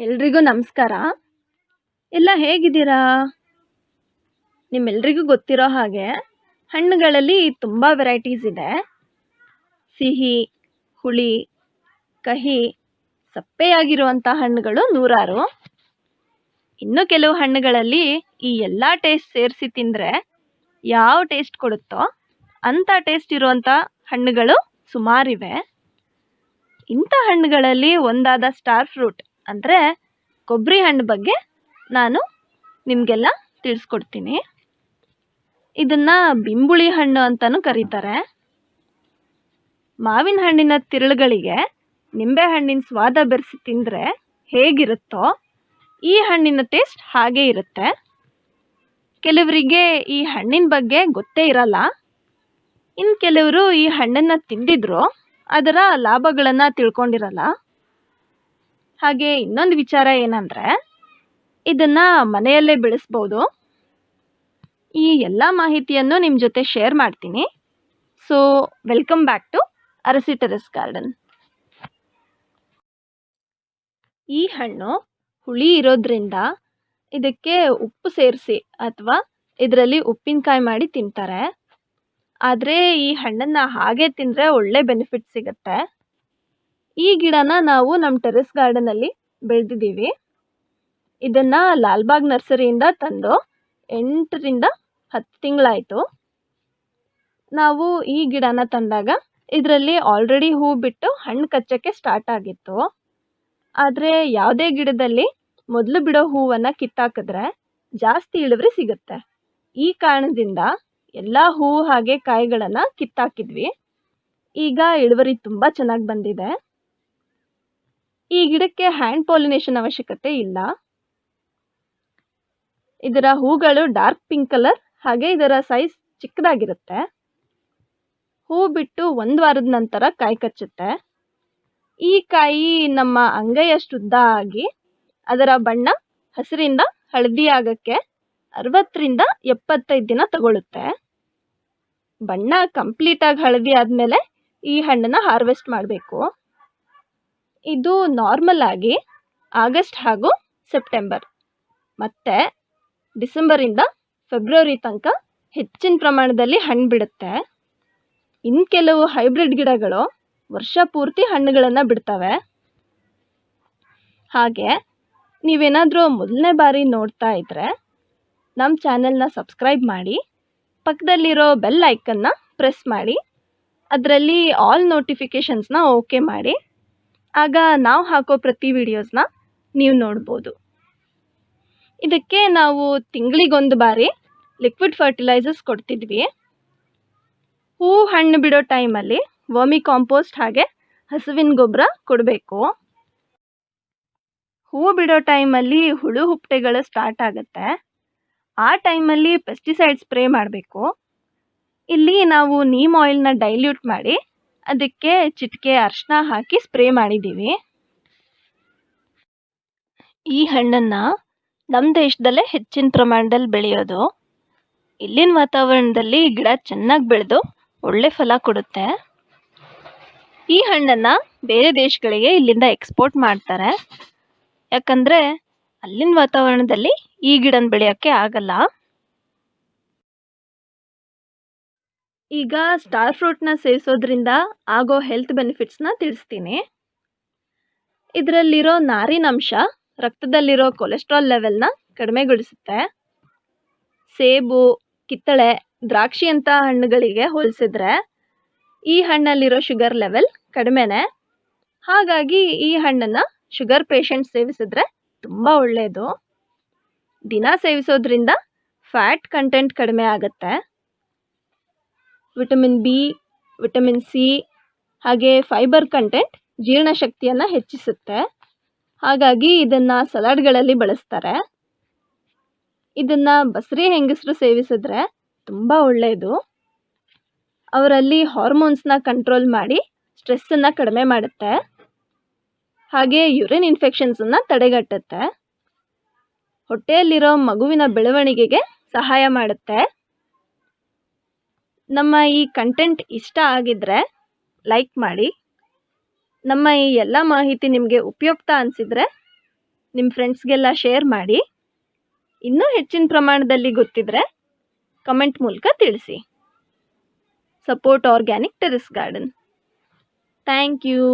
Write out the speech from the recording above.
ಎಲ್ರಿಗೂ ನಮಸ್ಕಾರ. ಎಲ್ಲ ಹೇಗಿದ್ದೀರಾ? ನಿಮ್ಮೆಲ್ರಿಗೂ ಗೊತ್ತಿರೋ ಹಾಗೆ ಹಣ್ಣುಗಳಲ್ಲಿ ತುಂಬ ವೆರೈಟೀಸ್ ಇದೆ. ಸಿಹಿ, ಹುಳಿ, ಕಹಿ, ಸಪ್ಪೆಯಾಗಿರುವಂಥ ಹಣ್ಣುಗಳು ನೂರಾರು. ಇನ್ನು ಕೆಲವು ಹಣ್ಣುಗಳಲ್ಲಿ ಈ ಎಲ್ಲ ಟೇಸ್ಟ್ ಸೇರಿಸಿ ತಿಂದರೆ ಯಾವ ಟೇಸ್ಟ್ ಕೊಡುತ್ತೋ ಅಂಥ ಟೇಸ್ಟ್ ಇರುವಂಥ ಹಣ್ಣುಗಳು ಸುಮಾರಿವೆ. ಇಂಥ ಹಣ್ಣುಗಳಲ್ಲಿ ಒಂದಾದ ಸ್ಟಾರ್ ಫ್ರೂಟ್ ಅಂದರೆ ಕೊಬ್ಬರಿ ಹಣ್ಣು ಬಗ್ಗೆ ನಾನು ನಿಮಗೆಲ್ಲ ತಿಳಿಸ್ಕೊಡ್ತೀನಿ. ಇದನ್ನು ಬಿಂಬುಳಿ ಹಣ್ಣು ಅಂತಲೂ ಕರೀತಾರೆ. ಮಾವಿನ ಹಣ್ಣಿನ ತಿರುಳುಗಳಿಗೆ ನಿಂಬೆ ಹಣ್ಣಿನ ಸ್ವಾದ ಬೆರೆಸಿ ತಿಂದರೆ ಹೇಗಿರುತ್ತೋ ಈ ಹಣ್ಣಿನ ಟೇಸ್ಟ್ ಹಾಗೇ ಇರುತ್ತೆ. ಕೆಲವರಿಗೆ ಈ ಹಣ್ಣಿನ ಬಗ್ಗೆ ಗೊತ್ತೇ ಇರಲ್ಲ. ಇನ್ನು ಕೆಲವರು ಈ ಹಣ್ಣನ್ನು ತಿಂದಿದ್ರು ಅದರ ಲಾಭಗಳನ್ನು ತಿಳ್ಕೊಂಡಿರಲ್ಲ. ಹಾಗೆ ಇನ್ನೊಂದು ವಿಚಾರ ಏನಂದರೆ ಇದನ್ನು ಮನೆಯಲ್ಲೇ ಬೆಳೆಸ್ಬೋದು. ಈ ಎಲ್ಲ ಮಾಹಿತಿಯನ್ನು ನಿಮ್ಮ ಜೊತೆ ಶೇರ್ ಮಾಡ್ತೀನಿ. ಸೊ ವೆಲ್ಕಮ್ ಬ್ಯಾಕ್ ಟು ಅರಸಿ ಟೆರೆಸ್ ಗಾರ್ಡನ್. ಈ ಹಣ್ಣು ಹುಳಿ ಇರೋದ್ರಿಂದ ಇದಕ್ಕೆ ಉಪ್ಪು ಸೇರಿಸಿ ಅಥವಾ ಇದರಲ್ಲಿ ಉಪ್ಪಿನಕಾಯಿ ಮಾಡಿ ತಿಂತಾರೆ. ಆದರೆ ಈ ಹಣ್ಣನ್ನು ಹಾಗೆ ತಿಂದರೆ ಒಳ್ಳೆ ಬೆನಿಫಿಟ್ ಸಿಗುತ್ತೆ. ಈ ಗಿಡನ ನಾವು ನಮ್ಮ ಟೆರೆಸ್ ಗಾರ್ಡನಲ್ಲಿ ಬೆಳೆದಿದ್ದೀವಿ. ಇದನ್ನು ಲಾಲ್ಬಾಗ್ ನರ್ಸರಿಯಿಂದ ತಂದು 8 ರಿಂದ 10 ತಿಂಗಳಾಯಿತು. ನಾವು ಈ ಗಿಡನ ತಂದಾಗ ಇದರಲ್ಲಿ ಆಲ್ರೆಡಿ ಹೂ ಬಿಟ್ಟು ಹಣ್ಣು ಕಚ್ಚೋಕ್ಕೆ ಸ್ಟಾರ್ಟ್ ಆಗಿತ್ತು. ಆದರೆ ಯಾವುದೇ ಗಿಡದಲ್ಲಿ ಮೊದಲು ಬಿಡೋ ಹೂವನ್ನು ಕಿತ್ತಾಕಿದ್ರೆ ಜಾಸ್ತಿ ಇಳುವರಿ ಸಿಗುತ್ತೆ. ಈ ಕಾರಣದಿಂದ ಎಲ್ಲ ಹೂವು ಹಾಗೆ ಕಾಯಿಗಳನ್ನು ಕಿತ್ತಾಕಿದ್ವಿ. ಈಗ ಇಳುವರಿ ತುಂಬ ಚೆನ್ನಾಗಿ ಬಂದಿದೆ. ಈ ಗಿಡಕ್ಕೆ ಹ್ಯಾಂಡ್ ಪಾಲಿನೇಷನ್ ಅವಶ್ಯಕತೆ ಇಲ್ಲ. ಇದರ ಹೂಗಳು ಡಾರ್ಕ್ ಪಿಂಕ್ ಕಲರ್, ಹಾಗೆ ಇದರ ಸೈಜ್ ಚಿಕ್ಕದಾಗಿರುತ್ತೆ. ಹೂ ಬಿಟ್ಟು 1 ವಾರದ ನಂತರ ಕಾಯಿ ಕಚ್ಚುತ್ತೆ. ಈ ಕಾಯಿ ನಮ್ಮ ಅಂಗೈಯಷ್ಟು ಉದ್ದ ಆಗಿ ಅದರ ಬಣ್ಣ ಹಸಿರಿಂದ ಹಳದಿ ಆಗೋಕ್ಕೆ 60 ರಿಂದ 75 ದಿನ ತಗೊಳ್ಳುತ್ತೆ. ಬಣ್ಣ ಕಂಪ್ಲೀಟಾಗಿ ಹಳದಿ ಆದಮೇಲೆ ಈ ಹಣ್ಣನ್ನು ಹಾರ್ವೆಸ್ಟ್ ಮಾಡಬೇಕು. ಇದು ನಾರ್ಮಲ್ ಆಗಿ ಆಗಸ್ಟ್ ಹಾಗೂ ಸೆಪ್ಟೆಂಬರ್ ಮತ್ತು ಡಿಸೆಂಬರಿಂದ ಫೆಬ್ರವರಿ ತನಕ ಹೆಚ್ಚಿನ ಪ್ರಮಾಣದಲ್ಲಿ ಹಣ್ಣು ಬಿಡುತ್ತೆ. ಇನ್ನು ಕೆಲವು ಹೈಬ್ರಿಡ್ ಗಿಡಗಳು ವರ್ಷ ಪೂರ್ತಿ ಹಣ್ಣುಗಳನ್ನು ಬಿಡ್ತವೆ. ಹಾಗೆ ನೀವೇನಾದರೂ ಮೊದಲನೇ ಬಾರಿ ನೋಡ್ತಾ ಇದ್ದರೆ ನಮ್ಮ ಚಾನೆಲ್ನ ಸಬ್ಸ್ಕ್ರೈಬ್ ಮಾಡಿ, ಪಕ್ಕದಲ್ಲಿರೋ ಬೆಲ್ ಐಕನ್ನ ಪ್ರೆಸ್ ಮಾಡಿ, ಅದರಲ್ಲಿ ಆಲ್ ನೋಟಿಫಿಕೇಷನ್ಸ್ನ ಓಕೆ ಮಾಡಿ. ಆಗ ನಾವು ಹಾಕೋ ಪ್ರತಿ ವಿಡಿಯೋಸ್ನ ನೀವು ನೋಡ್ಬೋದು. ಇದಕ್ಕೆ ನಾವು ತಿಂಗಳಿಗೊಂದು ಬಾರಿ ಲಿಕ್ವಿಡ್ ಫರ್ಟಿಲೈಸರ್ಸ್ ಕೊಡ್ತಿದ್ವಿ. ಹೂ ಹಣ್ಣು ಬಿಡೋ ಟೈಮಲ್ಲಿ ವರ್ಮಿ ಕಾಂಪೋಸ್ಟ್ ಹಾಗೆ ಹಸುವಿನ ಗೊಬ್ಬರ ಕೊಡಬೇಕು. ಹೂ ಬಿಡೋ ಟೈಮಲ್ಲಿ ಹುಳು ಹುಪ್ಪಟೆಗಳು ಸ್ಟಾರ್ಟ್ ಆಗುತ್ತೆ. ಆ ಟೈಮಲ್ಲಿ ಪೆಸ್ಟಿಸೈಡ್ ಸ್ಪ್ರೇ ಮಾಡಬೇಕು. ಇಲ್ಲಿ ನಾವು ನೀಮ್ ಆಯಿಲ್ನ ಡೈಲ್ಯೂಟ್ ಮಾಡಿ ಅದಕ್ಕೆ ಚಿಟಿಕೆ ಅರಿಶಿನ ಹಾಕಿ ಸ್ಪ್ರೇ ಮಾಡಿದ್ದೀವಿ. ಈ ಹಣ್ಣನ್ನು ನಮ್ಮ ದೇಶದಲ್ಲೇ ಹೆಚ್ಚಿನ ಪ್ರಮಾಣದಲ್ಲಿ ಬೆಳೆಯೋದು. ಇಲ್ಲಿನ ವಾತಾವರಣದಲ್ಲಿ ಗಿಡ ಚೆನ್ನಾಗಿ ಬೆಳೆದು ಒಳ್ಳೆ ಫಲ ಕೊಡುತ್ತೆ. ಈ ಹಣ್ಣನ್ನು ಬೇರೆ ದೇಶಗಳಿಗೆ ಇಲ್ಲಿಂದ ಎಕ್ಸ್ಪೋರ್ಟ್ ಮಾಡ್ತಾರೆ. ಯಾಕಂದರೆ ಅಲ್ಲಿನ ವಾತಾವರಣದಲ್ಲಿ ಈ ಗಿಡನ ಬೆಳೆಯೋಕ್ಕೆ ಆಗಲ್ಲ. ಈಗ ಸ್ಟಾರ್ ಫ್ರೂಟ್ನ ಸೇವಿಸೋದ್ರಿಂದ ಆಗೋ ಹೆಲ್ತ್ ಬೆನಿಫಿಟ್ಸ್ನ ತಿಳಿಸ್ತೀನಿ. ಇದರಲ್ಲಿರೋ ನಾರಿನಂಶ ರಕ್ತದಲ್ಲಿರೋ ಕೊಲೆಸ್ಟ್ರಾಲ್ ಲೆವೆಲ್ನ ಕಡಿಮೆಗೊಳಿಸುತ್ತೆ. ಸೇಬು, ಕಿತ್ತಳೆ, ದ್ರಾಕ್ಷಿ ಅಂತ ಹಣ್ಣುಗಳಿಗೆ ಹೋಲಿಸಿದ್ರೆ ಈ ಹಣ್ಣಲ್ಲಿರೋ ಶುಗರ್ ಲೆವೆಲ್ ಕಡಿಮೆನೇ. ಹಾಗಾಗಿ ಈ ಹಣ್ಣನ್ನು ಶುಗರ್ ಪೇಷಂಟ್ ಸೇವಿಸಿದ್ರೆ ತುಂಬ ಒಳ್ಳೆಯದು. ದಿನ ಸೇವಿಸೋದ್ರಿಂದ ಫ್ಯಾಟ್ ಕಂಟೆಂಟ್ ಕಡಿಮೆ ಆಗುತ್ತೆ. ವಿಟಮಿನ್ ಬಿ, ವಿಟಮಿನ್ ಸಿ ಹಾಗೆ ಫೈಬರ್ ಕಂಟೆಂಟ್ ಜೀರ್ಣಶಕ್ತಿಯನ್ನು ಹೆಚ್ಚಿಸುತ್ತೆ. ಹಾಗಾಗಿ ಇದನ್ನು ಸಲಾಡ್ಗಳಲ್ಲಿ ಬಳಸ್ತಾರೆ. ಇದನ್ನು ಬಸರಿ ಹೆಂಗಸರು ಸೇವಿಸಿದ್ರೆ ತುಂಬ ಒಳ್ಳೆಯದು. ಅವರಲ್ಲಿ ಹಾರ್ಮೋನ್ಸ್ನ ಕಂಟ್ರೋಲ್ ಮಾಡಿ ಸ್ಟ್ರೆಸ್ಸನ್ನು ಕಡಿಮೆ ಮಾಡುತ್ತೆ. ಹಾಗೆ ಯೂರಿನ್ ಇನ್ಫೆಕ್ಷನ್ಸನ್ನು ತಡೆಗಟ್ಟುತ್ತೆ. ಹೊಟ್ಟೆಯಲ್ಲಿರೋ ಮಗುವಿನ ಬೆಳವಣಿಗೆಗೆ ಸಹಾಯ ಮಾಡುತ್ತೆ. ನಮ್ಮ ಈ ಕಂಟೆಂಟ್ ಇಷ್ಟ ಆಗಿದ್ದರೆ ಲೈಕ್ ಮಾಡಿ. ನಮ್ಮ ಈ ಎಲ್ಲ ಮಾಹಿತಿ ನಿಮಗೆ ಉಪಯುಕ್ತ ಅನಿಸಿದರೆ ನಿಮ್ಮ ಫ್ರೆಂಡ್ಸ್ಗೆಲ್ಲ ಶೇರ್ ಮಾಡಿ. ಇನ್ನೂ ಹೆಚ್ಚಿನ ಪ್ರಮಾಣದಲ್ಲಿ ಗೊತ್ತಿದ್ರೆ ಕಮೆಂಟ್ ಮೂಲಕ ತಿಳಿಸಿ. Support organic terrace garden. Thank you.